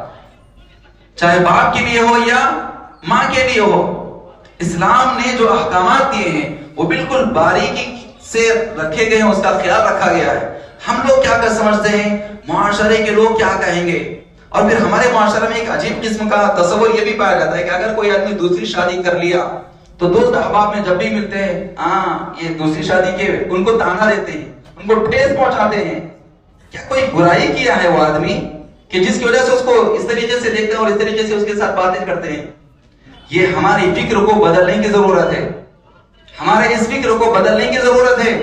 چاہے باپ کے لیے ہو یا ماں کے لیے ہو. اسلام نے جو احکامات دیے ہیں وہ بالکل باریکی سے رکھے گئے ہیں، اس کا خیال رکھا گیا ہے. ہم لوگ کیا کر سمجھتے ہیں، معاشرے کے لوگ کیا کہیں گے، اور پھر ہمارے معاشرے میں ایک عجیب قسم کا تصور یہ بھی پایا جاتا ہے کہ اگر کوئی آدمی دوسری شادی کر لیا تو دوست احباب میں جب بھی ملتے ہیں، یہ دوسری شادی کے، ان کو تانا دیتے ہیں، ان کو ٹھیس پہنچاتے ہیں. کیا کوئی برائی کیا ہے وہ آدمی کہ جس کی وجہ سے اس کو اس طریقے سے دیکھتے ہیں اور اس طریقے سے اس کے ساتھ باتیں کرتے ہیں؟ یہ ہماری فکر کو بدلنے کی ضرورت ہے، ہمارے اس فکر کو بدلنے کی ضرورت ہے.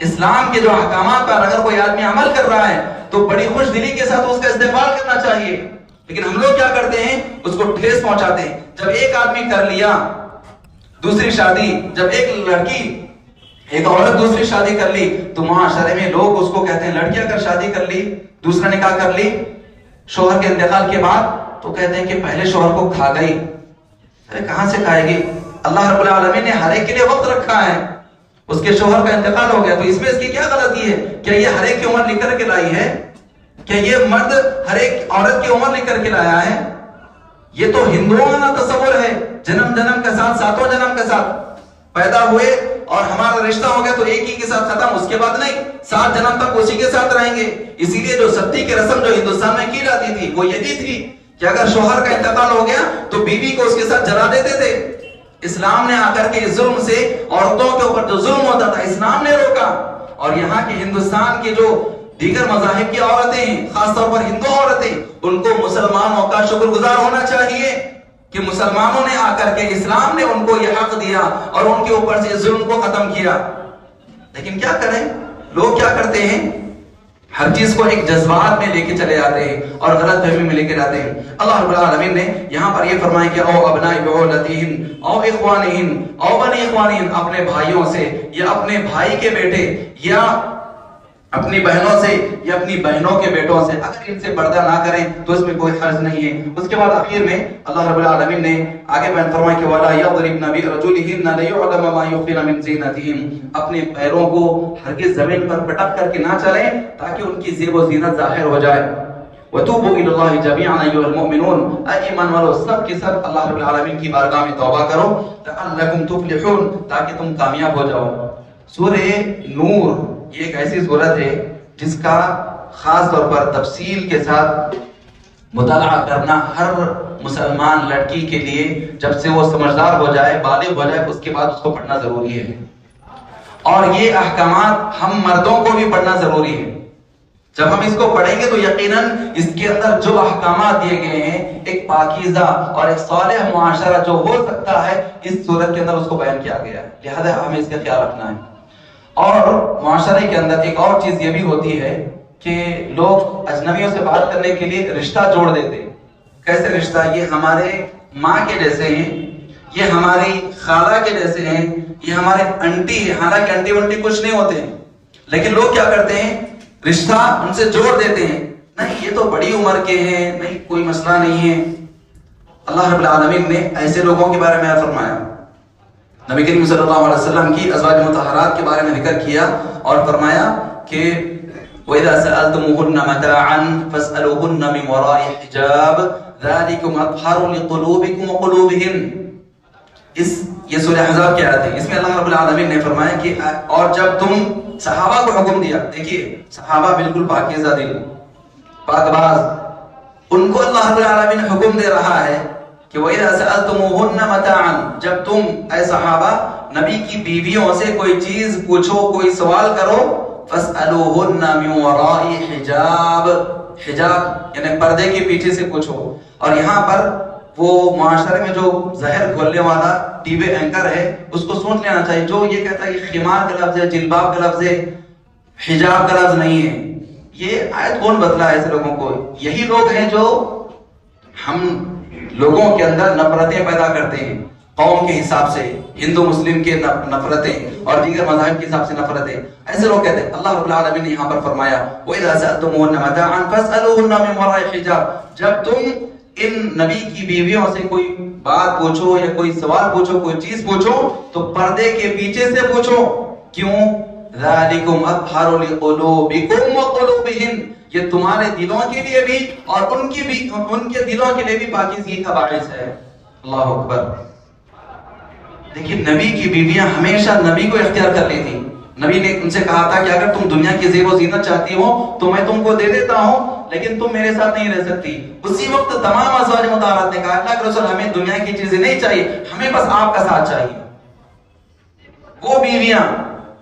اسلام کے جو احکامات پر اگر کوئی آدمی عمل کر رہا ہے تو بڑی خوش دلی کے ساتھ اس کا استقبال کرنا چاہیے. لیکن ہم لوگ کیا کرتے ہیں، اس کو ٹھیس پہنچاتے ہیں. جب ایک آدمی کر لیا دوسری شادی، جب ایک عورت دوسری شادی کر لی تو معاشرے میں لوگ اس کو کہتے ہیں، لڑکی اگر شادی کر لی، دوسرا نکاح کر لی شوہر کے انتقال کے بعد، تو کہتے ہیں کہ پہلے شوہر کو کھا گئی. ارے کہاں سے کھائے گی؟ اللہ رب العالمین نے ہر ایک کے لیے وقت رکھا ہے. اس کے شوہر کا انتقال ہو گیا تو اس میں اس کی کیا غلطی ہے؟ کیا یہ ہر ایک کی عمر لکھ کر کے لائی ہے؟ کیا یہ مرد ہر ایک عورت کی عمر لکھ کر کے لایا ہے؟ یہ تو ہندوؤں کا تصور ہے، جنم جنم کے ساتھ، ساتوں جنم کے ساتھ پیدا ہوئے اور ہمارا رشتہ ہو گیا تو ایک ہی کے ساتھ ختم، اس کے بعد نہیں، 7 جنم تک اسی کے ساتھ رہیں گے. اسی لیے جو ستی کی رسم جو ہندوستان میں کی جاتی تھی وہ یہی تھی کہ اگر شوہر کا انتقال ہو گیا تو بیوی کو اس کے ساتھ جلا دیتے تھے. اسلام نے آ کر کے اس ظلم سے، عورتوں کے اوپر جو ظلم ہوتا تھا، اسلام نے روکا. اور یہاں کے ہندوستان کے جو دیگر مذاہب کی عورتیں ہیں، خاص طور پر ہندو عورتیں، ان کو مسلمانوں کا شکر گزار ہونا چاہیے کہ مسلمانوں نے آ کر کے، اسلام نے ان کو یہ حق دیا اور ان کے اوپر سے ظلم کو ختم کیا. لیکن کیا کریں، لوگ کیا کرتے ہیں، ہر چیز کو ایک جذبات میں لے کے چلے جاتے ہیں اور غلط فہمی میں لے کے جاتے ہیں. اللہ رب العالمین نے یہاں پر یہ فرمایا کہ او ابناء بعولتہن او اخوانہن او بنی اخوانہن، اپنے بھائیوں سے یا اپنے بھائی کے بیٹے یا اپنی بہنوں سے یا اپنی بہنوں کے بیٹوں سے اگر ان سے پردہ نہ کریں تو اس میں کوئی حرج نہیں ہے۔ اس کے بعد آخر میں اللہ رب العالمین نے آگے بیان فرمایا کہ وَلَا يَضْرِبْنَ بِأَرْجُلِهِنَّ لِيُعْلَمَ مَا يُخْفِينَ مِنْ زِينَتِهِنَّ، اپنے پیروں کو ہرگز زمین پر پٹک کر کے نہ چلیں تاکہ ان کی زیب و زینت ظاہر ہو جائے۔ وَتُوبُوا إِلَى اللَّهِ جَمِيعًا أَيُّهَا الْمُؤْمِنُونَ، اے ایمان والو سب کے سب اللہ رب العالمین کی بارگاہ میں توبہ کرو لَعَلَّكُمْ تُفْلِحُونَ، تاکہ تم کامیاب ہو جاؤ۔ سورہ نور یہ ایک ایسی سورت ہے جس کا خاص طور پر تفصیل کے ساتھ مطالعہ کرنا ہر مسلمان لڑکی کے لیے جب سے وہ سمجھدار ہو جائے، بالغ ہو جائے، اس کے بعد اس کو پڑھنا ضروری ہے۔ اور یہ احکامات ہم مردوں کو بھی پڑھنا ضروری ہے۔ جب ہم اس کو پڑھیں گے تو یقیناً اس کے اندر جو احکامات دیے گئے ہیں ایک پاکیزہ اور ایک صالح معاشرہ جو ہو سکتا ہے اس صورت کے اندر اس کو بیان کیا گیا ہے، لہذا ہمیں اس کا خیال رکھنا ہے۔ اور معاشرے کے اندر ایک اور چیز یہ بھی ہوتی ہے کہ لوگ اجنبیوں سے بات کرنے کے لیے رشتہ جوڑ دیتے ہیں۔ کیسے رشتہ؟ یہ ہمارے ماں کے جیسے ہیں، یہ ہماری خالہ کے جیسے ہیں، یہ ہمارے انٹی ہے، حالانکہ انٹی ونٹی کچھ نہیں ہوتے ہیں، لیکن لوگ کیا کرتے ہیں رشتہ ان سے جوڑ دیتے ہیں، نہیں یہ تو بڑی عمر کے ہیں، نہیں کوئی مسئلہ نہیں ہے۔ اللہ رب العالمین نے ایسے لوگوں کے بارے میں فرمایا، نبی کریم صلی اللہ علیہ وسلم کی ازواج مطہرات کے بارے میں ذکر کیا اور فرمایا کہ وَإِذَا سَأَلْتُمُوهُنَّ مَتَاعًا فَاسْأَلُوهُنَّ مِنْ وَرَاءِ حِجَابٍ ذَلِكُمْ أَطْهَرُ لِقُلُوبِكُمْ وَقُلُوبِهِمْ۔ یہ سورہ احزاب کی آیت ہے، اس میں اللہ رب العالمین نے فرمایا کہ اور جب تم صحابہ کو حکم دیا، دیکھیے صحابہ بالکل پاکیزہ دل، پاک باز، ان کو اللہ رب العالمین حکم دے رہا ہے کہ وَإِذَا سَأَلْتُمُوهُنَّ مَتَاعًا، جب تم اے صحابہ نبی کی بیویوں سے کوئی چیز پوچھو، کوئی سوال کرو، فَاسْأَلُوهُنَّ مِنْ وَرَاءِ حِجَابٍ، حجاب یعنی پردے کے پیچھے سے پوچھو۔ اور یہاں پر وہ معاشرے میں جو زہر گھولنے والا ٹی وی اینکر ہے اس کو سوچ لینا چاہیے، جو یہ کہتا ہے کہ خمار کا لفظ ہے، جلباب کا لفظ ہے، حجاب کا لفظ نہیں ہے، یہ آیت کون بتلا ہے ایسے لوگوں کو؟ یہی لوگ ہیں جو ہم لوگوں کے اندر نفرتیں پیدا کرتے ہیں، قوم کے حساب سے، ہندو مسلم کے نفرتیں اور دیگر مذاہب کے حساب سے نفرتیں، ایسے لوگ کہتے ہیں۔ اللہ رب العالمین نے یہاں پر فرمایا وَإِذَا سَأَلْتُمُوهُنَّ مَتَاعًا فَاسْأَلُوهُنَّ مِنْ وَرَاءِ حِجَابٍ، جب تم ان نبی کی بیویوں سے کوئی بات پوچھو یا کوئی سوال پوچھو، کوئی چیز پوچھو تو پردے کے پیچھے سے پوچھو۔ کیوں؟ ذَلِكُمْ أَطْهَرُ لِقُلُوبِكُمْ وَقُلُوبِهِمْ، یہ تمہارے دلوں کے لیے بھی اور ان کے دلوں کے لیے بھی پاکیزگی کا باعث ہے۔ اللہ اکبر۔ دیکھیے نبی کی بیویاں ہمیشہ نبی کو اختیار کر لی تھی، نبی نے ان سے کہا تھا کہ اگر تم دنیا کی زیب و زینت چاہتی ہو تو میں تم کو دے دیتا ہوں، لیکن تم میرے ساتھ نہیں رہ سکتی۔ اسی وقت تمام ازواج مطہرات نے کہا اللہ کے رسول ہمیں دنیا کی چیزیں نہیں چاہیے، ہمیں بس آپ کا ساتھ چاہیے۔ وہ بیویاں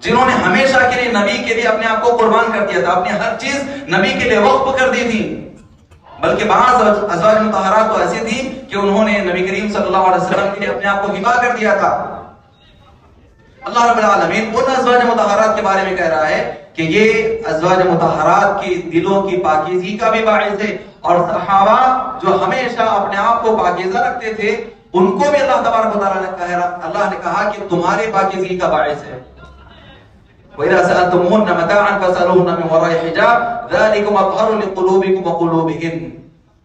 جنہوں نے ہمیشہ کے لیے نبی کے لیے اپنے آپ کو قربان کر دیا تھا، اپنی ہر چیز نبی کے لیے وقف کر دی تھی، بلکہ بعض ازواج مطہرات تو ایسی تھی کہ انہوں نے نبی کریم صلی اللہ علیہ وسلم کے لیے اپنے آپ کو ہبا کر دیا تھا۔ اللہ رب العالمین ان ازواج مطہرات کے بارے میں کہہ رہا ہے کہ یہ ازواج مطہرات کی دلوں کی پاکیزگی کا بھی باعث ہے، اور صحابہ جو ہمیشہ اپنے آپ کو پاکیزہ رکھتے تھے ان کو بھی اللہ تبارک و تعالیٰ نے کہا کہ تمہارے پاکیزگی کا باعث ہے۔ وَإِذَا سَأَلْتُمُوهُنَّ مَتَاعًا فَاسْأَلُوهُنَّ مِنْ وَرَاءِ حِجَابٍ ذَلِكُمْ أَطْهَرُ لِقُلُوبِكُمْ وَقُلُوبِهِمْ۔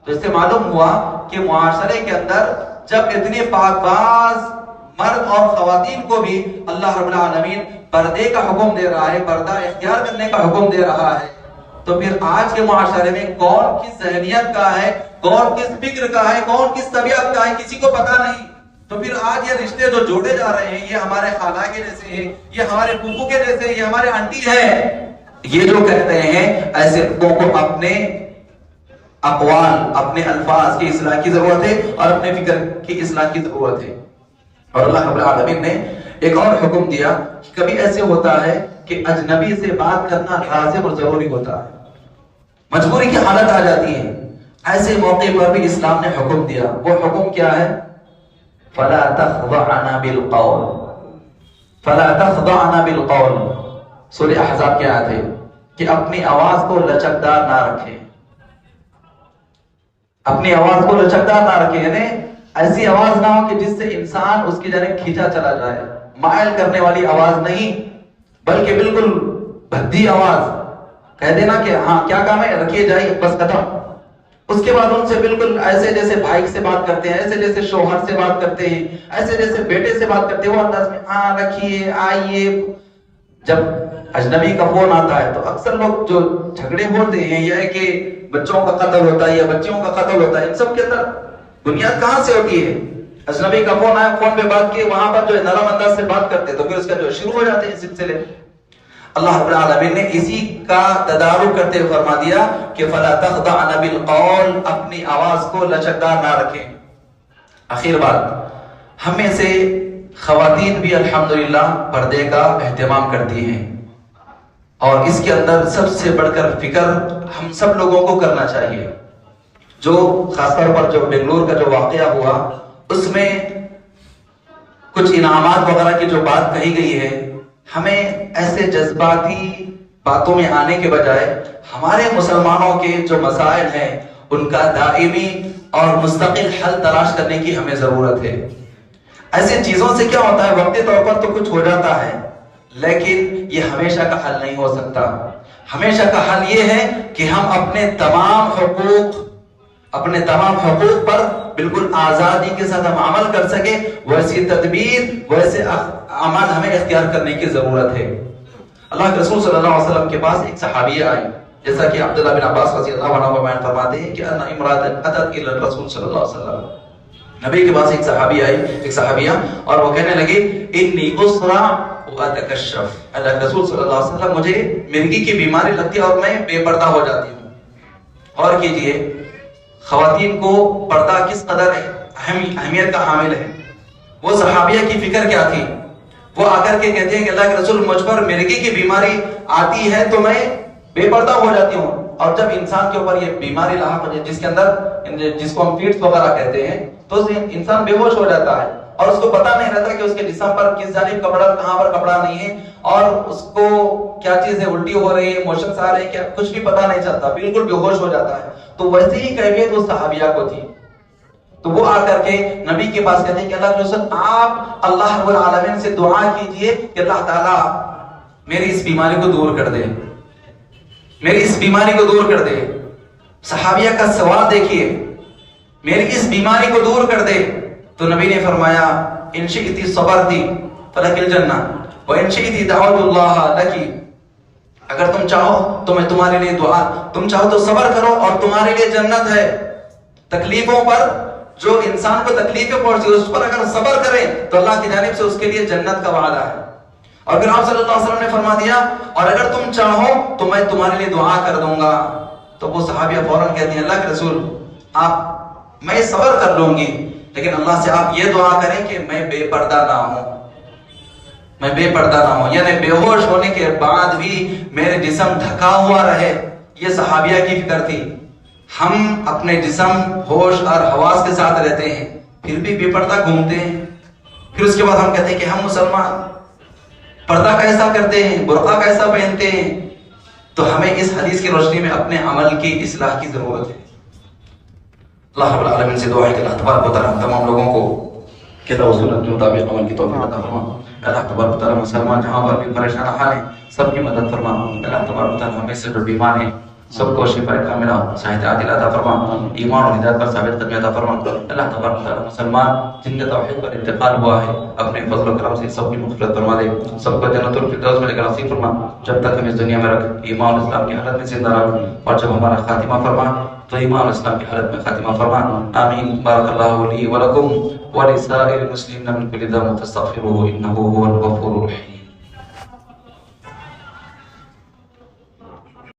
تو اس سے معلوم ہوا کہ معاشرے کے اندر جب اتنے پاک باز مرد اور خواتین کو بھی اللہ رب العالمین پردے کا حکم دے رہا ہے، پردہ اختیار کرنے کا حکم دے رہا ہے، تو پھر آج کے معاشرے میں کون کس ذہنیت کا ہے، کون کس فکر کا ہے، کون کس طبیعت کا ہے، کسی کو پتہ نہیں۔ تو پھر آج یہ رشتے جو جوڑے جا رہے ہیں، یہ ہمارے خالہ کے جیسے ہیں، یہ ہمارے پھوپھو کے جیسے ہیں، یہ ہمارے آنٹی ہیں، یہ جو کہتے ہیں ایسے لوگوں کو اپنے اقوال، اپنے الفاظ کی اصلاح کی ضرورت ہے اور اپنے فکر کی اصلاح کی ضرورت ہے۔ اور اللہ رب العالمین نے ایک اور حکم دیا کہ کبھی ایسے ہوتا ہے کہ اجنبی سے بات کرنا لازم اور ضروری ہوتا ہے، مجبوری کی حالت آ جاتی ہے، ایسے موقع پر بھی اسلام نے حکم دیا۔ وہ حکم کیا ہے؟ فَلَا تَخْضَعْنَ بِالْقَوْلِ، فَلَا تَخْضَعْنَ بِالْقَوْلِ، سورہ احزاب کی آیت ہے کہ اپنی آواز کو لچکدار نہ رکھیں، اپنی آواز کو لچکدار نہ رکھیں، یعنی ایسی آواز نہ ہو کہ جس سے انسان اس کی جانب کھینچا چلا جائے، مائل کرنے والی آواز نہیں، بلکہ بالکل بھدی آواز، کہہ دینا کہ ہاں کیا کام ہے رکھیے جائیے بس ختم. اس کے بعد ان سے بالکل ایسے جیسے بھائی سے بات کرتے ہیں, ایسے جیسے شوہر سے بات کرتے ہیں, ایسے جیسے بیٹے سے بات کرتے ہیں, وہ انداز میں ہاں رکھیے آئیے. جب اجنبی کا فون آتا ہے تو اکثر لوگ جو جھگڑے ہوتے ہیں یہ کہ بچوں کا قتل ہوتا ہے یا بچیوں کا قتل ہوتا ہے, ان سب کے اندر بنیاد کہاں سے ہوتی ہے؟ اجنبی کا فون آیا, فون پہ بات کی, وہاں پر جو ہے نرم انداز سے بات کرتے تو پھر اس کا جو شروع ہو جاتے ہیں سلسلے. اللہ رب العالمین نے اسی کا تدارک کرتے ہوئے فرما دیا کہ فلا تخضعن بالقول, اپنی آواز کو لچکدار نہ رکھیں. آخر بات, ہم میں سے خواتین بھی الحمدللہ پردے کا اہتمام کرتی ہیں, اور اس کے اندر سب سے بڑھ کر فکر ہم سب لوگوں کو کرنا چاہیے. جو خاص طور پر جو بنگلور کا جو واقعہ ہوا اس میں کچھ انعامات وغیرہ کی جو بات کہی گئی ہے, ہمیں ایسے جذباتی باتوں میں آنے کے بجائے ہمارے مسلمانوں کے جو مسائل ہیں ان کا دائمی اور مستقل حل تلاش کرنے کی ہمیں ضرورت ہے. ایسی چیزوں سے کیا ہوتا ہے, وقتی طور پر تو کچھ ہو جاتا ہے لیکن یہ ہمیشہ کا حل نہیں ہو سکتا. ہمیشہ کا حل یہ ہے کہ ہم اپنے تمام حقوق پر بالکل آزادی کے ساتھ ہم عمل کر سکیں, ویسی تدبیر ویسے اعمال ہمیں اختیار کرنے کی ضرورت ہے. اللہ کے رسول صلی اللہ علیہ وسلم کے پاس ایک صحابیہ آئی, جیسا کہ عبداللہ بن عباس رضی اللہ عنہ بیان فرماتے ہیں کہ ان امرأۃ اتت الی الرسول صلی اللہ علیہ وسلم, نبی کے پاس ایک صحابی آئی, ایک صحابیہ, اور وہ کہنے لگی انی اسرع واتکشف, اللہ کے رسول صلی اللہ علیہ وسلم مجھے مرگی کی بیماری لگتی ہے اور میں بے پردہ ہو جاتی ہوں. اور کیجئے خواتین کو پردہ کس قدر اہمیت کا حامل ہے. وہ صحابیہ کی فکر کیا تھی, وہ آ کر کے کہتے ہیں کہ اللہ کے رسول مجھ پر مرگی کی بیماری آتی ہے تو میں بے پردہ ہو جاتی ہوں. اور جب انسان کے اوپر یہ بیماری لاحق ہو جائے جس کے اندر جس کو ہم فیٹس وغیرہ کہتے ہیں, تو انسان بے ہوش ہو جاتا ہے اور اس کو پتہ نہیں رہتا کہ اس کے جسم پر کس جانب کپڑا, کہاں پر کپڑا نہیں ہے, اور اس کو کیا چیز ہے, الٹی ہو رہی ہے, موشنز آ رہے ہیں, کیا کچھ بھی پتہ نہیں چلتا, بالکل بے ہوش ہو جاتا ہے. تو ویسے ہی کیفیت اس صحابیہ کو تھی. تو وہ آ کر کے نبی کے پاس کہتے ہیں کہ اللہ کے رسول آپ اللہ رب العالمین سے دعا کیجئے کہ اللہ تعالیٰ میری اس بیماری کو دور کر دے, میری اس بیماری کو دور کر دے. صحابیہ کا سوال دیکھیے, میری اس بیماری کو دور کر دے. تو نبی نے فرمایا ان شئتی صبرتی فلک الجنہ وان شئتی دعوت اللہ لکی, اگر تم چاہو تو میں تمہارے لیے دعا, تم چاہو تو صبر کرو اور تمہارے لیے جنت ہے. تکلیفوں پر جو انسان کو تکلیفیں پہنچتی ہے اس پر اگر صبر کرے تو اللہ کی جانب سے اس کے لیے جنت کا وعدہ ہے. اور پھر آپ صلی اللہ علیہ وسلم نے فرما دیا اور اگر تم چاہو تو میں تمہارے لیے دعا کر دوں گا. تو وہ صحابیہ فوراً کہتی ہیں اللہ کے رسول آپ میں صبر کر لوں گی, لیکن اللہ سے آپ یہ دعا کریں کہ میں بے پردہ نہ ہوں, میں بے پردہ نہ ہوں, یعنی بے ہوش ہونے کے بعد بھی میرے جسم ڈھکا ہوا رہے. یہ صحابیہ کی فکر تھی. ہم اپنے جسم ہوش اور حواس کے ساتھ رہتے ہیں پھر بھی بے پردہ گھومتے ہیں. پھر اس کے بعد ہم کہتے ہیں کہ ہم مسلمان پردہ کیسا کرتے ہیں, برقع کیسا پہنتے ہیں. تو ہمیں اس حدیث کی روشنی میں اپنے عمل کی اصلاح کی ضرورت ہے. اللہ رب العالمین سے دعا ہے کہ اللہ تبارک و تعالی تمام لوگوں کو کتاب و سنت کے مطابق عمل کی توفیق عطا فرما. اللہ تبارک و تعالی مسلمان جہاں پر بھی پریشان حال ہیں سب کی مدد فرما. اللہ تبارک و تعالی ہمیں سے جو بیمار ہیں سب کو شفا کاملہ صحت عاجلہ عطا فرما, ایمان اور ہدایت پر ثابت قدمی عطا فرما. اللہ تبارک و تعالی مسلمان جن کا توحید پر انتقال ہوا ہے اپنے فضل و کرم سے سب کی مغفرت فرما دے, سب کو جنت الفردوس میں لے کر نصیب فرما. جب تک ہم اس دنیا میں رکھ ایمان اور اسلام کی حالت میں زندہ رکھ, اور جب ہمارا خاتمہ فرما تو ایمان اور اسلام کی حالت میں خاتمہ فرما. آمین. بارک اللہ لی ولکم ولسائر المسلمین من کل ذنب فاستغفروه انه هو الغفور الرحیم.